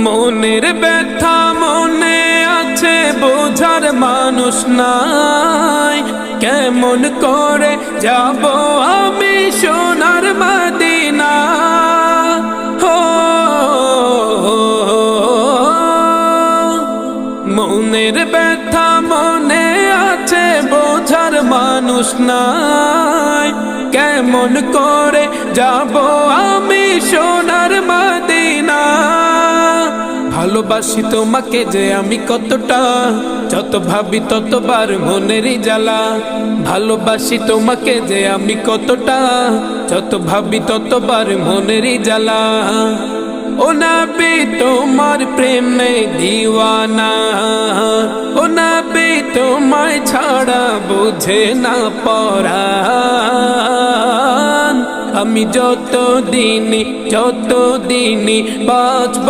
মনের ব্যথা মনে আছে, বোঝার মানুষ নাই। কেমন করে যাব আমি সোনার মদিনা? হো মনের ব্যথা মনে আছে, বোঝার মানুষ নাই। কেমন করে যাব আমি সোনার মদিনা? ভালোবাসি তোমাকে যে আমি কতটা, যত ভাবি ততবার মনেরই জ্বালা। ভালোবাসি তোমাকে যে আমি কতটা, যত ভাবি ততবার মনেরই জ্বালা। ও নবী তোমার প্রেমে দিওয়ানা, ও নবী তোমায় ছাড়া বুঝে না পরাণ। আমি যত দিনই বাঁচব